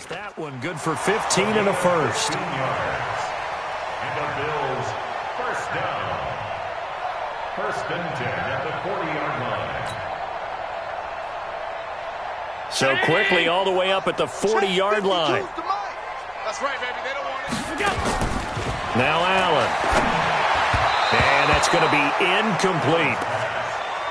That one good for 15 and a first. 15 yards. And the Bills first down. First and 10 at the 40-yard line. So quickly all the way up at the 40-yard line. That's right, baby. They don't want it. Now Allen. And that's going to be incomplete.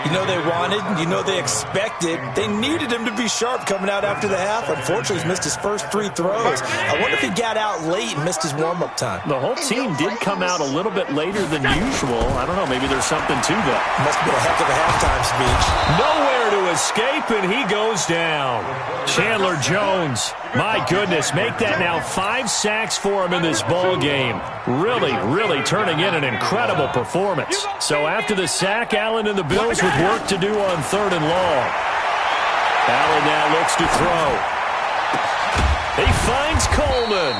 You know they wanted, you know they expected. They needed him to be sharp coming out after the half. Unfortunately, he's missed his first 3 throws. I wonder if he got out late and missed his warm-up time. The whole team did come out a little bit later than usual. I don't know, maybe there's something to that. Must be a heck of a halftime speech. Nowhere to escape, and he goes down. Chandler Jones, my goodness, make that now 5 sacks for him in this ball game. Really turning in an incredible performance. So after the sack, Allen and the Bills with work to do on 3rd and long. Allen now looks to throw. He finds Coleman.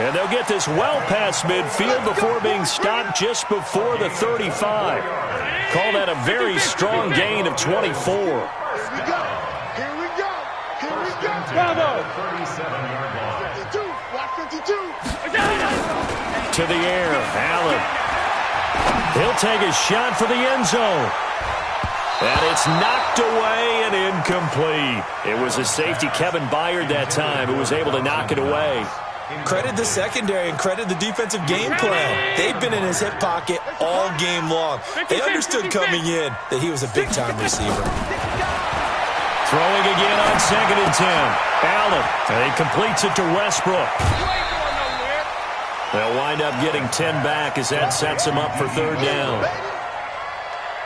And they'll get this well past midfield before being stopped just before the 35. Call that a very strong gain of 24. Here we go. Bravo. 37-yard line. 52. Block 52. To the air, Allen. He'll take a shot for the end zone. And it's knocked away and incomplete. It was a safety, Kevin Byard, that time, who was able to knock it away. Credit the secondary and credit the defensive game plan. They've been in his hip pocket all game long. They understood coming in that he was a big-time receiver. Throwing again on 2nd and 10. Allen, and he completes it to Westbrook. They'll wind up getting 10 back as that sets him up for 3rd down.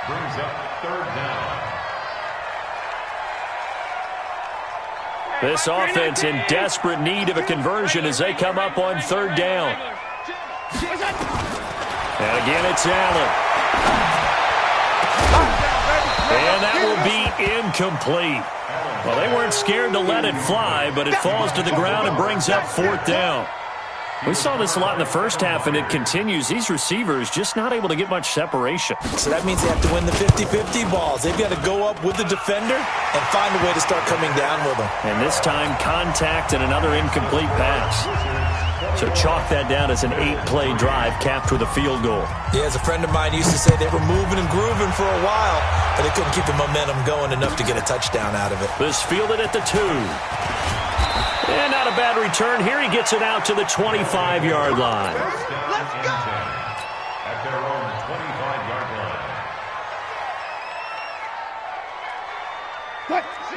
Brings up 3rd down. This offense in desperate need of a conversion as they come up on 3rd down. And again, it's Allen. And that will be incomplete. Well, they weren't scared to let it fly, but it falls to the ground and brings up 4th down. We saw this a lot in the first half, and it continues. These receivers just not able to get much separation. So that means they have to win the 50-50 balls. They've got to go up with the defender and find a way to start coming down with them. And this time, contact and another incomplete pass. So chalk that down as an 8-play drive capped with a field goal. Yeah, as a friend of mine used to say, they were moving and grooving for a while, but they couldn't keep the momentum going enough to get a touchdown out of it. This fielded at the 2. And not a bad return. Here he gets it out to the 25-yard line. Let's go. At their own 25-yard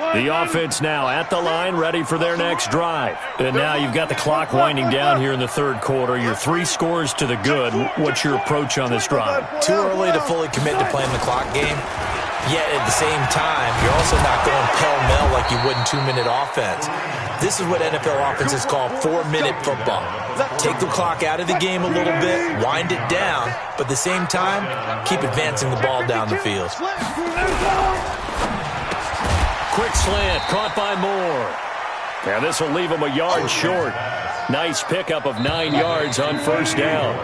line. The offense now at the line, ready for their next drive. And now you've got the clock winding down here in the 3rd quarter. You're 3 scores to the good. What's your approach on this drive? Too early to fully commit to playing the clock game. Yet at the same time, you're also not going pell-mell like you would in 2-minute offense. This is what NFL offenses call 4-minute football. Take the clock out of the game a little bit, wind it down, but at the same time, keep advancing the ball down the field. Quick slant, caught by Moore. Now this will leave him a yard short. Nice pickup of 9 yards on 1st down.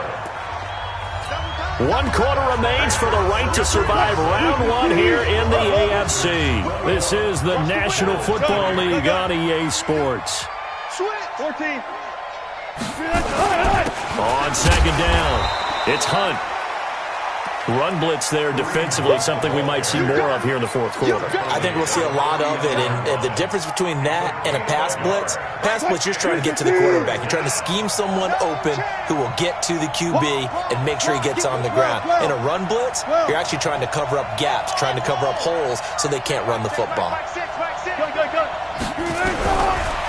1 quarter remains for the right to survive round 1 here in the AFC. This is the National Football League on EA Sports. 14. On 2nd down, it's Hunt. Run blitz there defensively, something we might see more of here in the 4th quarter. I think we'll see a lot of it, and the difference between that and a pass blitz, you're trying to get to the quarterback. You're trying to scheme someone open who will get to the QB and make sure he gets on the ground. In a run blitz, you're actually trying to cover up gaps, trying to cover up holes so they can't run the football.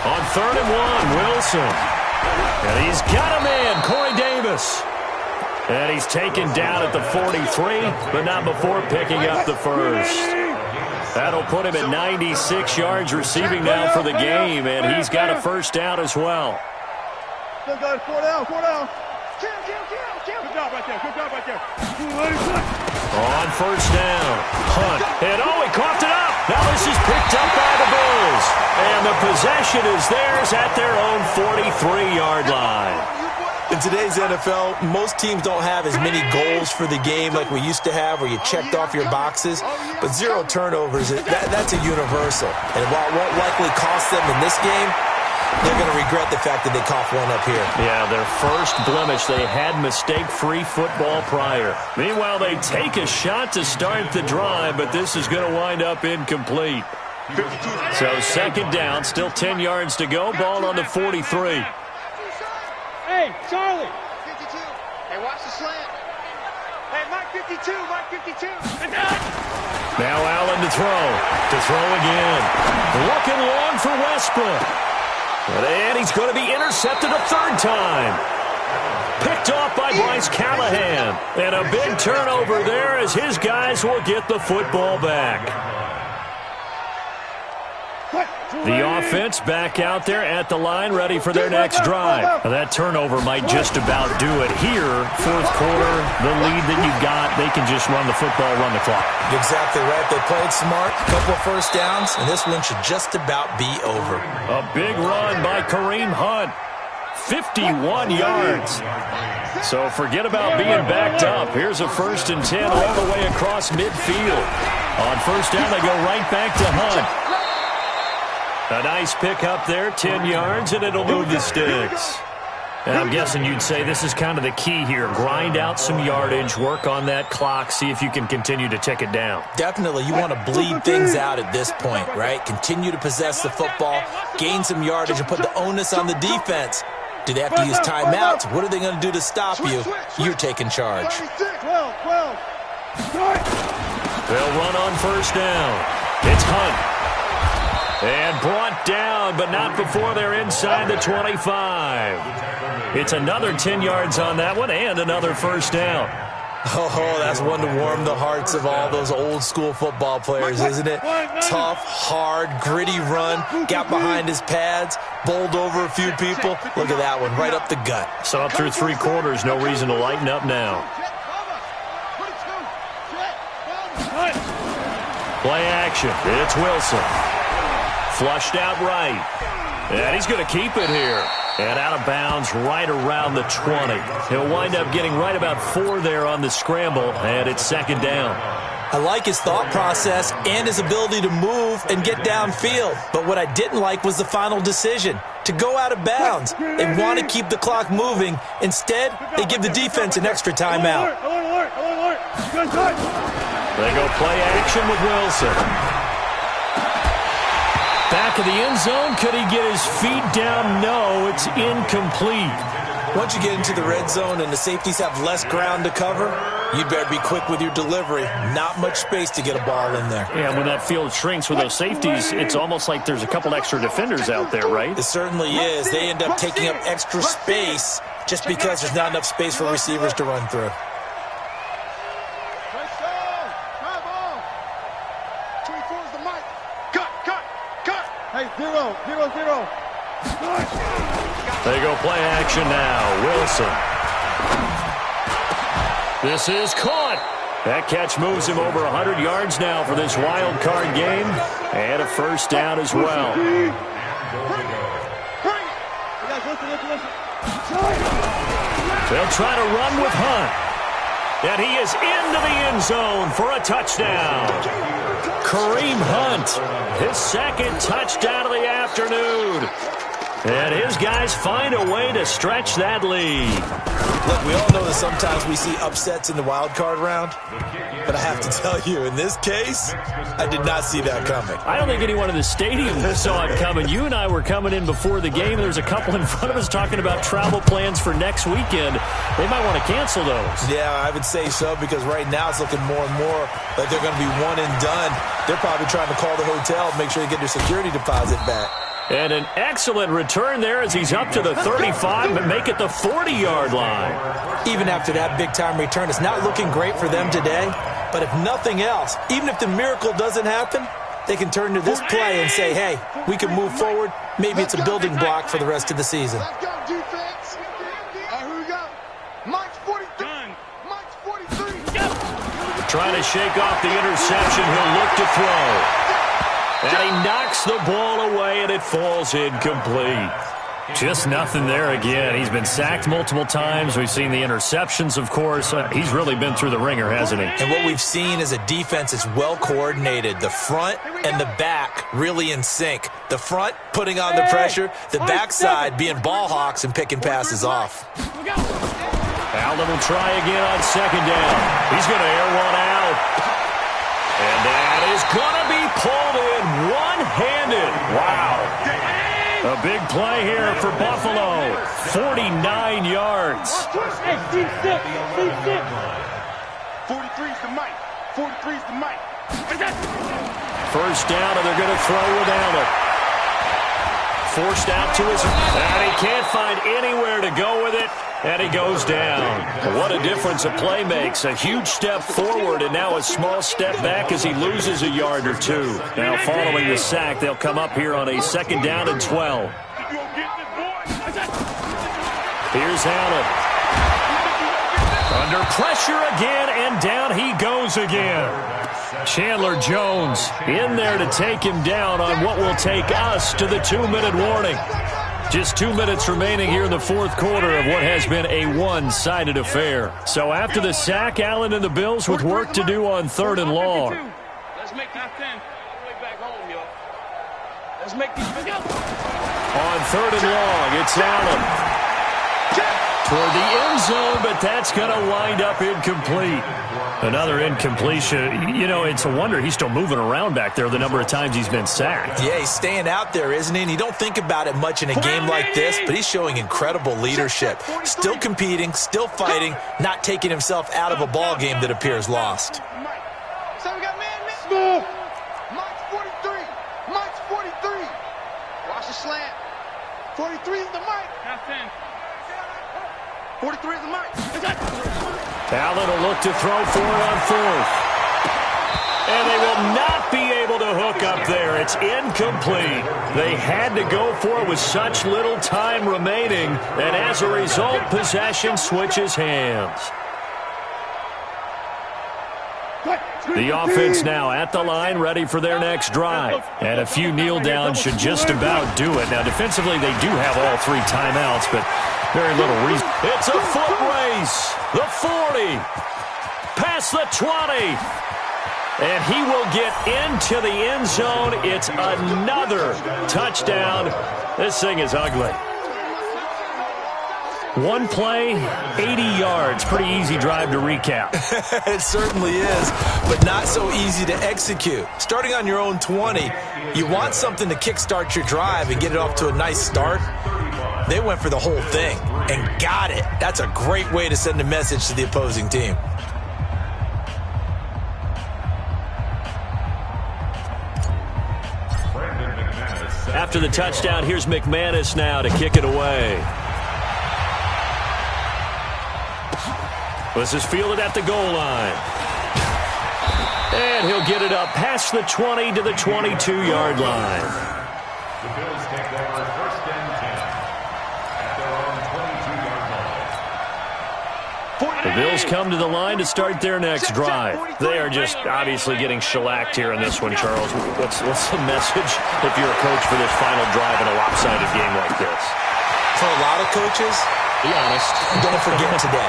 On 3rd and 1, Wilson. And he's got a man, Corey Davis. And he's taken down at the 43, but not before picking up the first. That'll put him at 96 yards receiving now for the game, and he's got a 1st down as well. Good guys, 4 down. Kill. Good job right there. On 1st down, Hunt. And he coughed it up. Now this is picked up by the Bills. And the possession is theirs at their own 43-yard line. In today's NFL, most teams don't have as many goals for the game like we used to have where you checked off your boxes, but 0 turnovers, that's a universal. And while it won't likely cost them in this game, They're going to regret the fact that they coughed one up here. Yeah, their first blemish. They had mistake-free football prior. Meanwhile, they take a shot to start the drive, but this is going to wind up incomplete. So second down, still 10 yards to go. Ball on the 43. Hey, Charlie. 52. Hey, watch the slant. Hey, Mike 52, Mike 52. Now Allen to throw. To throw again. Looking long for Westbrook. And he's going to be intercepted a third time. Picked off by Bryce Callahan. And a big turnover there as his guys will get the football back. The offense back out there at the line, ready for their next drive. Now, that turnover might just about do it here. Fourth quarter, the lead that you've got, they can just run the football, run the clock. Exactly right. They played smart, a couple of first downs, and this one should just about be over. A big run by Kareem Hunt. 51 yards. So forget about being backed up. Here's a 1st and 10 all the way across midfield. On first down, they go right back to Hunt. A nice pick up there, 10 yards, and it'll move the sticks. And I'm guessing you'd say this is kind of the key here. Grind out some yardage, work on that clock, see if you can continue to tick it down. Definitely. You want to bleed things out at this point, right? Continue to possess the football, gain some yardage, and put the onus on the defense. Do they have to use timeouts? What are they going to do to stop you? You're taking charge. 12. They'll run on first down. It's Hunt. And brought down, but not before they're inside the 25. It's another 10 yards on that one and another first down. Oh, that's one to warm the hearts of all those old-school football players, isn't it? Tough, hard, gritty run, got behind his pads, bowled over a few people. Look at that one, right up the gut. So up through 3 quarters, no reason to lighten up now. Play action. It's Wilson. Flushed out right. And he's going to keep it here. And out of bounds right around the 20. He'll wind up getting right about 4 there on the scramble, and it's second down. I like his thought process and his ability to move and get downfield. But what I didn't like was the final decision, to go out of bounds. They want to keep the clock moving. Instead, they give the defense an extra timeout. They go play action with Wilson. Back of the end zone. Could he get his feet down? No, it's incomplete. Once you get into the red zone and the safeties have less ground to cover, you'd better be quick with your delivery. Not much space to get a ball in there. Yeah, when that field shrinks with those safeties, it's almost like there's a couple extra defenders out there, right? It certainly is. They end up taking up extra space just because there's not enough space for receivers to run through. Hey, 0. They go play action now. Wilson. This is caught. That catch moves him over 100 yards now for this wild card game. And a first down as well. They'll try to run with Hunt. And he is into the end zone for a touchdown. Kareem Hunt, his second touchdown of the afternoon. And his guys find a way to stretch that lead. Look, we all know that sometimes we see upsets in the wild card round. But I have to tell you, in this case, I did not see that coming. I don't think anyone in the stadium saw it coming. You and I were coming in before the game. There's a couple in front of us talking about travel plans for next weekend. They might want to cancel those. Yeah, I would say so, because right now it's looking more and more like they're going to be one and done. They're probably trying to call the hotel and make sure they get their security deposit back. And an excellent return there as he's up to the 35 and make it the 40-yard line. Even after that big-time return, it's not looking great for them today. But if nothing else, even if the miracle doesn't happen, they can turn to this play and say, hey, we can move forward. Maybe it's a building block for the rest of the season. Let's go, defense. Here we go. Mike's 43. Mike's 43. Trying to shake off the interception. He'll look to throw. And he knocks the ball away, and it falls incomplete. Just nothing there again. He's been sacked multiple times. We've seen the interceptions, of course. He's really been through the ringer, hasn't he? And what we've seen is a defense that's well coordinated. The front and the back really in sync. The front putting on the pressure, the backside being ball hawks and picking passes off. Allen will try again on second down. He's going to air one out. And that is going to be pulled in one-handed. Wow. A big play here for Buffalo. 49 yards. Hey, C6. 43's the mic. 43's the mic. First down, and they're going to throw with Allen. Forced out to his... And he can't find anywhere to go with it. And he goes down. What a difference a play makes. A huge step forward and now a small step back as he loses a yard or two. Now following the sack, they'll come up here on a second down and 12. Here's Allen. Under pressure again, and down he goes again. Chandler Jones in there to take him down on what will take us to the 2-minute warning. Just 2 minutes remaining here in the fourth quarter of what has been a one-sided affair. So after the sack, Allen and the Bills with work to do on 3rd and long. Let's make this 10. Way back home, yo. Let's make these big up. On 3rd and long, it's Allen. Toward the end zone, but that's going to wind up incomplete. Another incompletion. You know, it's a wonder he's still moving around back there the number of times he's been sacked. Yeah, he's staying out there, isn't he? And you don't think about it much in a game like this, but he's showing incredible leadership. Still competing, still fighting, not taking himself out of a ball game that appears lost. So we got man. Mike's 43. Mike's 43. Watch the slant. 43 is the Mike. 43 is the Mike. Allen will look to throw for it on 4th. And they will not be able to hook up there. It's incomplete. They had to go for it with such little time remaining. And as a result, possession switches hands. The offense now at the line, ready for their next drive. And a few kneel downs should just about do it. Now, defensively, they do have all 3 timeouts, but very little reason. It's a foot race. The 40. Past the 20. And he will get into the end zone. It's another touchdown. This thing is ugly. One play, 80 yards. Pretty easy drive to recap. It certainly is, but not so easy to execute. Starting on your own 20, you want something to kickstart your drive and get it off to a nice start. They went for the whole thing and got it. That's a great way to send a message to the opposing team. After the touchdown, here's McManus now to kick it away. This is fielded at the goal line. And he'll get it up past the 20 to the 22-yard line. The Bills take over 1st and 10 at their own 22-yard line. The Bills come to the line to start their next drive. They are just obviously getting shellacked here in this one, Charles. What's the message if you're a coach for this final drive in a lopsided game like this? For a lot of coaches, be honest, don't forget today.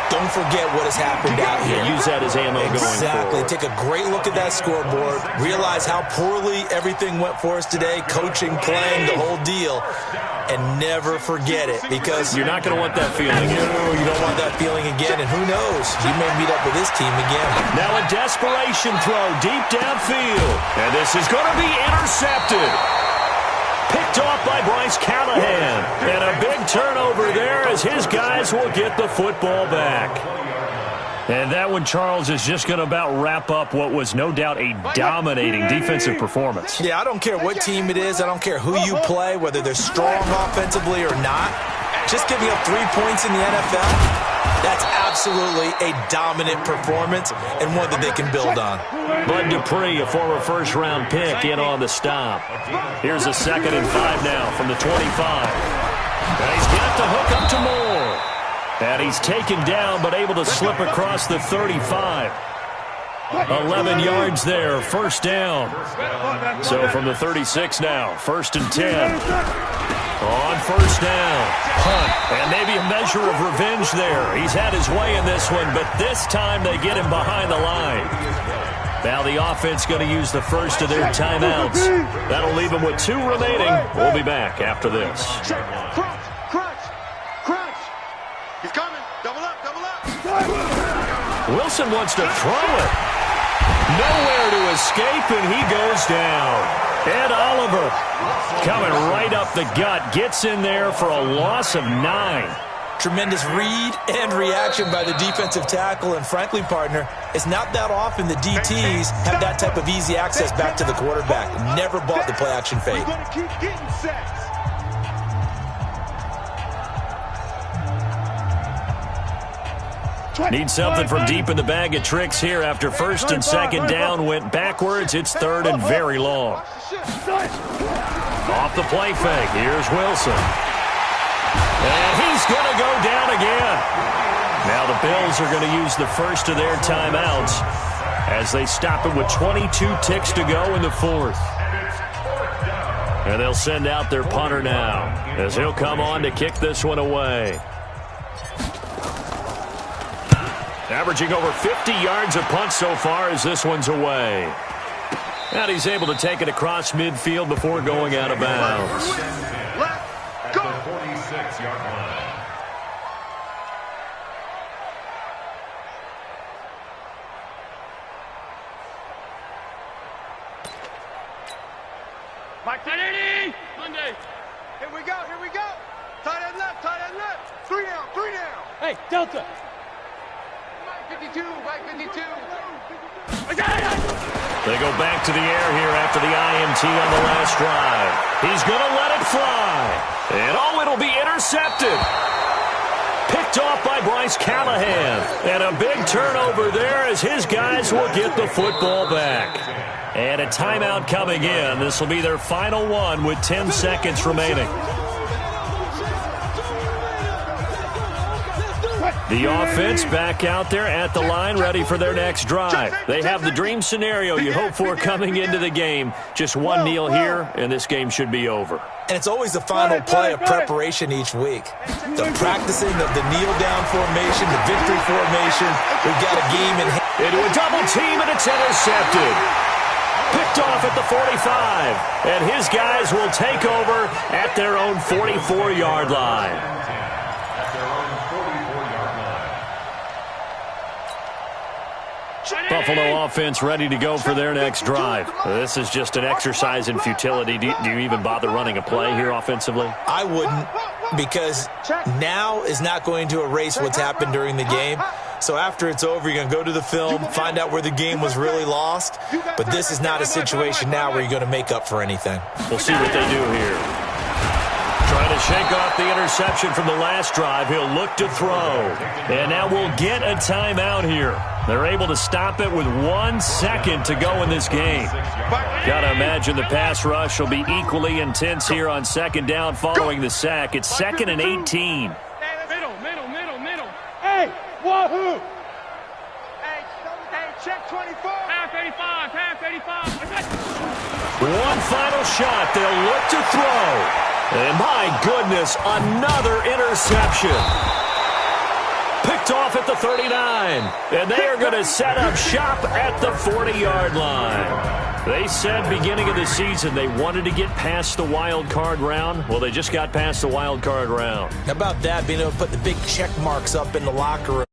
Don't forget what has happened out here. Use that as ammo going forward. Exactly. Take a great look at that scoreboard. Realize how poorly everything went for us today. Coaching, playing, the whole deal. And never forget it, because you're not going to want that feeling again. No, you don't want that feeling again. And who knows? You may meet up with this team again. Now a desperation throw deep downfield. And this is going to be intercepted. Picked off by Bryce Callahan. And a big turnover there as his guys will get the football back. And that one, Charles, is just going to about wrap up what was no doubt a dominating defensive performance. Yeah, I don't care what team it is. I don't care who you play, whether they're strong offensively or not. Just giving up 3 points in the NFL, that's absolutely a dominant performance and one that they can build on. Bud Dupree, a former first-round pick, in on the stop. Here's a 2nd and 5 now from the 25. And he's got to hook up to Moore. And he's taken down but able to slip across the 35. 11 yards there, first down. So from the 36 now, 1st and 10. On first down, punt, and maybe a measure of revenge there. He's had his way in this one, but this time they get him behind the line. Now the offense going to use the first of their timeouts. That'll leave them with 2 remaining. We'll be back after this. Crunch, crunch, crunch. He's coming. Double up, double up. Wilson wants to throw it. Nowhere to escape, and he goes down. Ed Oliver coming right up the gut. Gets in there for a loss of 9. Tremendous read and reaction by the defensive tackle. And frankly, partner, it's not that often the DTs have that type of easy access back to the quarterback. Never bought the play-action fade. We're going to keep getting sacks. Need something from deep in the bag of tricks here after first and second down went backwards. It's third and very long. Off the play fake. Here's Wilson. And he's going to go down again. Now the Bills are going to use the first of their timeouts as they stop it with 22 ticks to go in the fourth. And they'll send out their punter now as he'll come on to kick this one away. Averaging over 50 yards a punt so far as this one's away. And he's able to take it across midfield before going out of bounds. At the 46-yard line. Mike, Monday. Here we go, here we go. Tight end left, tight end left. 3 down, 3 down. Hey, Delta. Mike 52, Mike 52. They go back to the air here after the IMT on the last drive. He's going to let it fly. And oh, it'll be intercepted. Picked off by Bryce Callahan. And a big turnover there as his guys will get the football back. And a timeout coming in. This will be their final one with 10 seconds remaining. The offense back out there at the line, ready for their next drive. They have the dream scenario you hope for coming into the game. Just one kneel here, and this game should be over. And it's always the final play of preparation each week. The practicing of the kneel-down formation, the victory formation. We've got a game in hand. Into a double team, and it's intercepted. Picked off at the 45. And his guys will take over at their own 44-yard line. Buffalo offense ready to go for their next drive. This is just an exercise in futility. Do you even bother running a play here offensively? I wouldn't, because now is not going to erase what's happened during the game. So after it's over, you're going to go to the film, find out where the game was really lost. But this is not a situation now where you're going to make up for anything. We'll see what they do here. Trying to shake off the interception from the last drive. He'll look to throw. And now we'll get a timeout here. They're able to stop it with 1 second to go in this game. Got to imagine the pass rush will be equally intense here on second down following the sack. It's 2nd and 18. Middle. Hey, wahoo! Hey, check 24. Half 85. One final shot. They'll look to throw. And my goodness, another interception. Picked off at the 39. And they are going to set up shop at the 40-yard line. They said beginning of the season they wanted to get past the wild card round. Well, they just got past the wild card round. How about that, being able to put the big check marks up in the locker room?